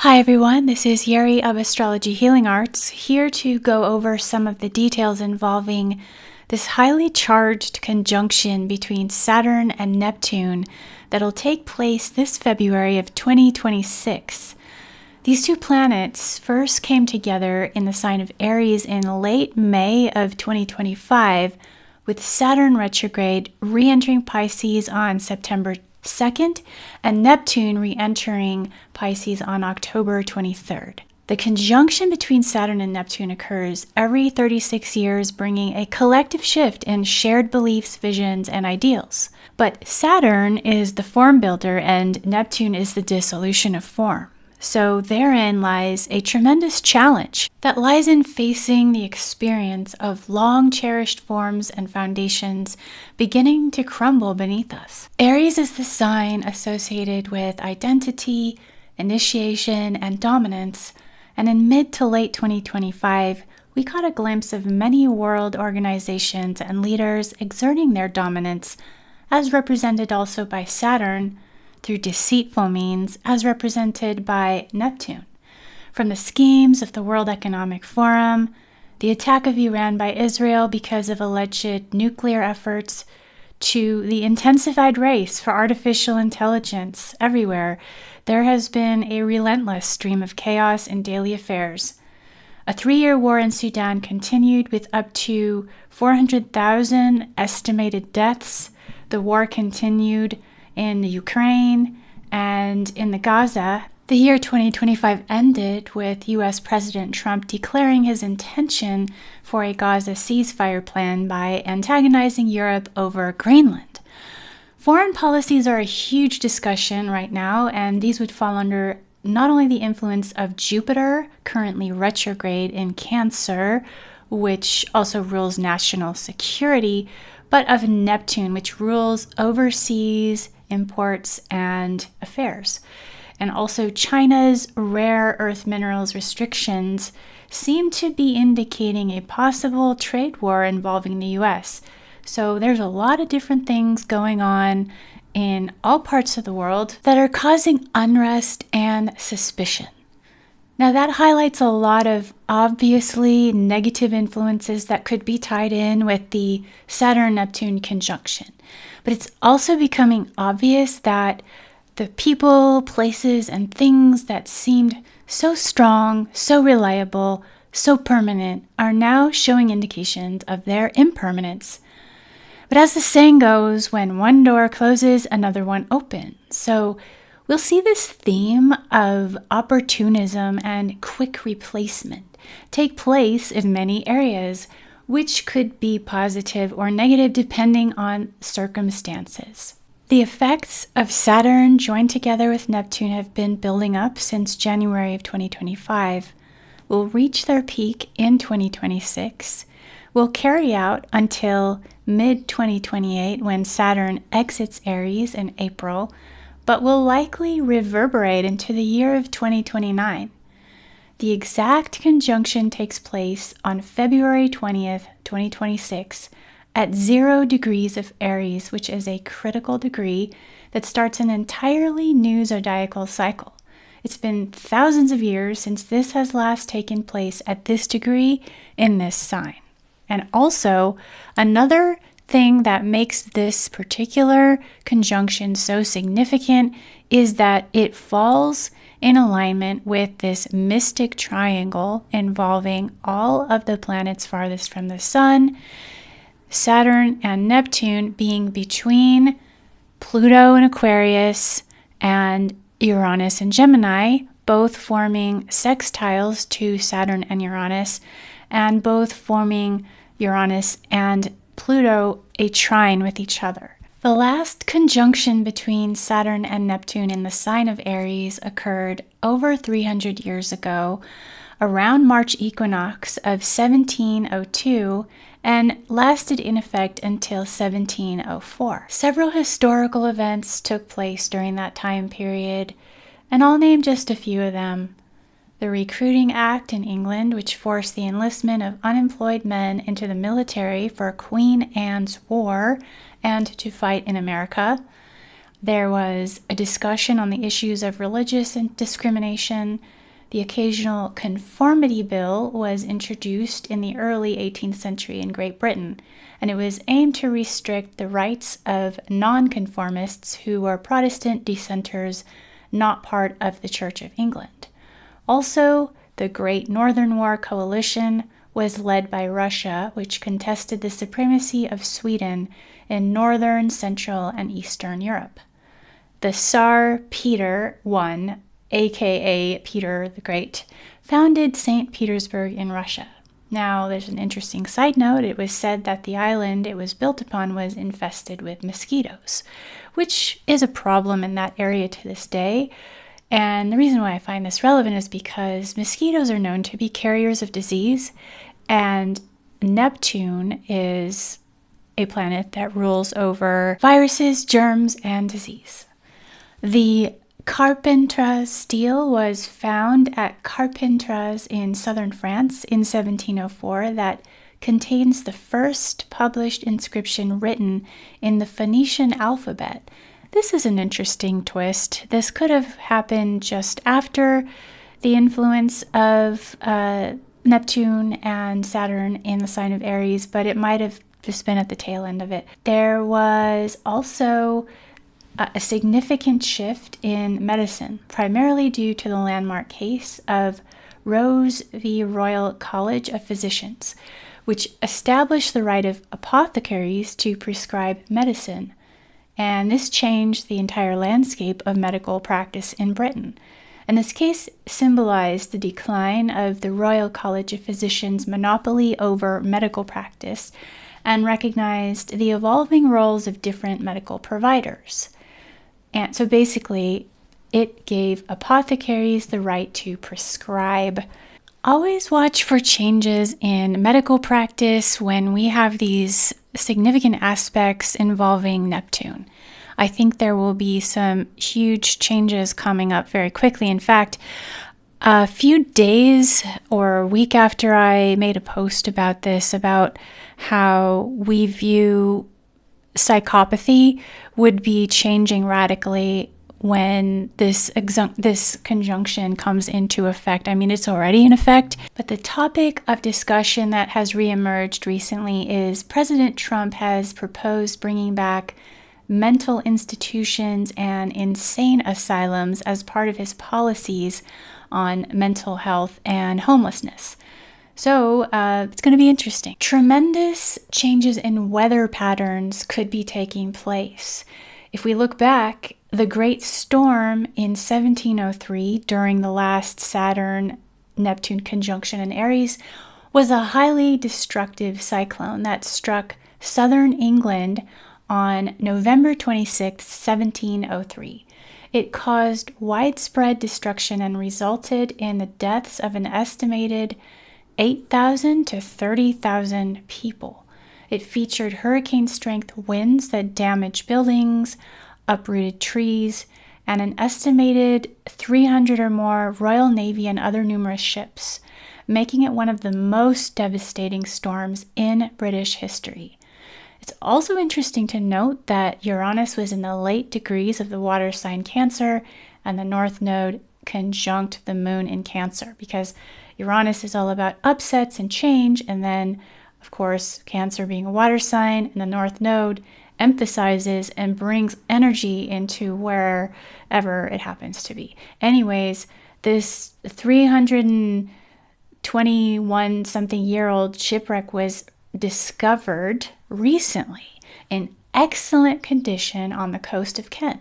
Hi everyone, this is Yeri of Astrology Healing Arts, here to go over some of the details involving this highly charged conjunction between Saturn and Neptune that'll take place this February of 2026. These two planets first came together in the sign of Aries in late May of 2025, with Saturn retrograde re-entering Pisces on September 2nd, and Neptune re-entering Pisces on October 23rd. The conjunction between Saturn and Neptune occurs every 36 years, bringing a collective shift in shared beliefs, visions, and ideals. But Saturn is the form builder and Neptune is the dissolution of form. So therein lies a tremendous challenge that lies in facing the experience of long-cherished forms and foundations beginning to crumble beneath us. Aries is the sign associated with identity, initiation, and dominance, and in mid to late 2025, we caught a glimpse of many world organizations and leaders exerting their dominance, as represented also by Saturn, through deceitful means, as represented by Neptune. From the schemes of the World Economic Forum, the attack of Iran by Israel because of alleged nuclear efforts, to the intensified race for artificial intelligence everywhere, there has been a relentless stream of chaos in daily affairs. A 3-year war in Sudan continued with up to 400,000 estimated deaths. The war continued in the Ukraine and in the Gaza. The year 2025 ended with U.S. President Trump declaring his intention for a Gaza ceasefire plan by antagonizing Europe over Greenland. Foreign policies are a huge discussion right now, and these would fall under not only the influence of Jupiter, currently retrograde in Cancer, which also rules national security, but of Neptune, which rules overseas imports and affairs. And also China's rare earth minerals restrictions seem to be indicating a possible trade war involving the US. So there's a lot of different things going on in all parts of the world that are causing unrest and suspicion. Now that highlights a lot of obviously negative influences that could be tied in with the Saturn-Neptune conjunction. But it's also becoming obvious that the people, places, and things that seemed so strong, so reliable, so permanent are now showing indications of their impermanence. But as the saying goes, when one door closes, another one opens. So we'll see this theme of opportunism and quick replacement take place in many areas, which could be positive or negative depending on circumstances. The effects of Saturn joined together with Neptune have been building up since January of 2025, will reach their peak in 2026, will carry out until mid-2028 when Saturn exits Aries in April, but will likely reverberate into the year of 2029. The exact conjunction takes place on February 20th, 2026, at 0 degrees of Aries, which is a critical degree that starts an entirely new zodiacal cycle. It's been thousands of years since this has last taken place at this degree in this sign. And also, another thing that makes this particular conjunction so significant is that it falls in alignment with this mystic triangle involving all of the planets farthest from the Sun, Saturn and Neptune being between Pluto and Aquarius and Uranus and Gemini, both forming sextiles to Saturn and Uranus, and both forming Uranus and Pluto a trine with each other. The last conjunction between Saturn and Neptune in the sign of Aries occurred over 300 years ago, around March equinox of 1702, and lasted in effect until 1704. Several historical events took place during that time period, and I'll name just a few of them. The Recruiting Act in England, which forced the enlistment of unemployed men into the military for Queen Anne's War and to fight in America. There was a discussion on the issues of religious discrimination. The occasional conformity bill was introduced in the early 18th century in Great Britain, and it was aimed to restrict the rights of nonconformists who were Protestant dissenters not part of the Church of England. Also, the Great Northern War coalition was led by Russia, which contested the supremacy of Sweden in northern, central, and eastern Europe. The Tsar Peter I, aka Peter the Great, founded St. Petersburg in Russia. Now, there's an interesting side note. It was said that the island it was built upon was infested with mosquitoes, which is a problem in that area to this day. And the reason why I find this relevant is because mosquitoes are known to be carriers of disease, and Neptune is a planet that rules over viruses, germs, and disease. The Carpentras stele was found at Carpentras in southern France in 1704 that contains the first published inscription written in the Phoenician alphabet. This is an interesting twist. This could have happened just after the influence of Neptune and Saturn in the sign of Aries, but it might have just been at the tail end of it. There was also a significant shift in medicine, primarily due to the landmark case of Rose v. Royal College of Physicians, which established the right of apothecaries to prescribe medicine. And this changed the entire landscape of medical practice in Britain. And this case symbolized the decline of the Royal College of Physicians' monopoly over medical practice and recognized the evolving roles of different medical providers. And so basically, it gave apothecaries the right to prescribe. Always watch for changes in medical practice when we have these significant aspects involving Neptune. I think there will be some huge changes coming up very quickly. In fact, a few days or a week after I made a post about this, about how we view psychopathy would be changing radically when this conjunction comes into effect. I mean, it's already in effect, but the topic of discussion that has reemerged recently is President Trump has proposed bringing back mental institutions and insane asylums as part of his policies on mental health and homelessness. So it's going to be interesting. Tremendous changes in weather patterns could be taking place. If we look back, the Great Storm in 1703 during the last Saturn-Neptune conjunction in Aries was a highly destructive cyclone that struck southern England on November 26, 1703. It caused widespread destruction and resulted in the deaths of an estimated 8,000 to 30,000 people. It featured hurricane-strength winds that damaged buildings, uprooted trees, and an estimated 300 or more Royal Navy and other numerous ships, making it one of the most devastating storms in British history. It's also interesting to note that Uranus was in the late degrees of the water sign Cancer, and the North Node conjunct the moon in Cancer, because Uranus is all about upsets and change, and then, of course, Cancer being a water sign, and the North Node emphasizes and brings energy into wherever it happens to be. Anyways, this 321-something-year-old shipwreck was discovered recently in excellent condition on the coast of Kent.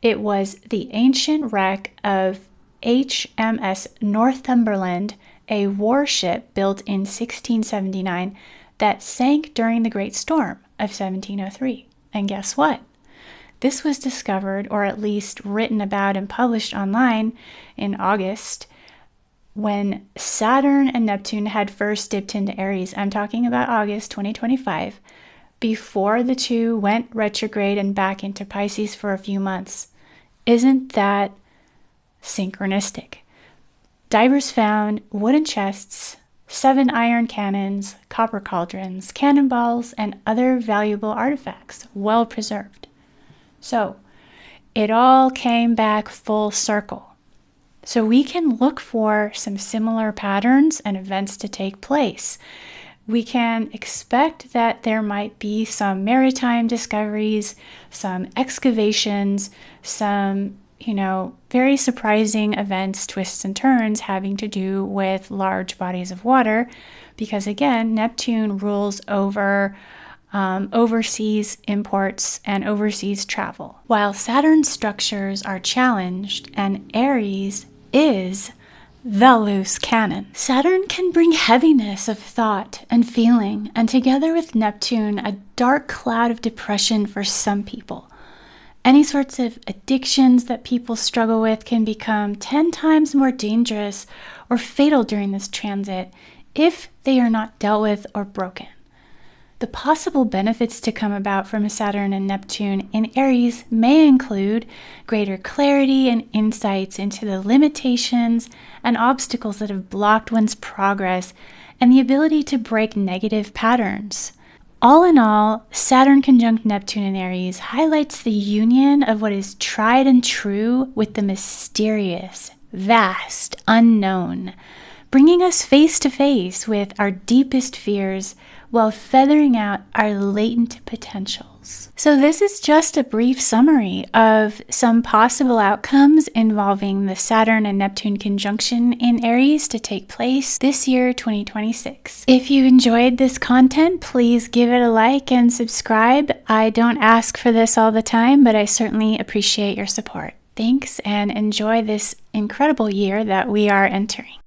It was the ancient wreck of HMS Northumberland, a warship built in 1679 that sank during the Great Storm of 1703. And guess what? This was discovered, or at least written about and published online in August, when Saturn and Neptune had first dipped into Aries. I'm talking about August 2025, before the two went retrograde and back into Pisces for a few months. Isn't that synchronistic? Divers found wooden chests, 7 iron cannons, copper cauldrons, cannonballs, and other valuable artifacts, well preserved. So, it all came back full circle. So we can look for some similar patterns and events to take place. We can expect that there might be some maritime discoveries, some excavations, some, very surprising events, twists and turns having to do with large bodies of water, because again, Neptune rules over overseas imports and overseas travel. While Saturn's structures are challenged and Aries is the loose cannon, Saturn can bring heaviness of thought and feeling, and together with Neptune, a dark cloud of depression for some people. Any sorts of addictions that people struggle with can become 10 times more dangerous or fatal during this transit if they are not dealt with or broken. The possible benefits to come about from Saturn and Neptune in Aries may include greater clarity and insights into the limitations and obstacles that have blocked one's progress and the ability to break negative patterns. All in all, Saturn conjunct Neptune in Aries highlights the union of what is tried and true with the mysterious, vast, unknown, bringing us face to face with our deepest fears while feathering out our latent potentials. So this is just a brief summary of some possible outcomes involving the Saturn and Neptune conjunction in Aries to take place this year, 2026. If you enjoyed this content, please give it a like and subscribe. I don't ask for this all the time, but I certainly appreciate your support. Thanks, and enjoy this incredible year that we are entering.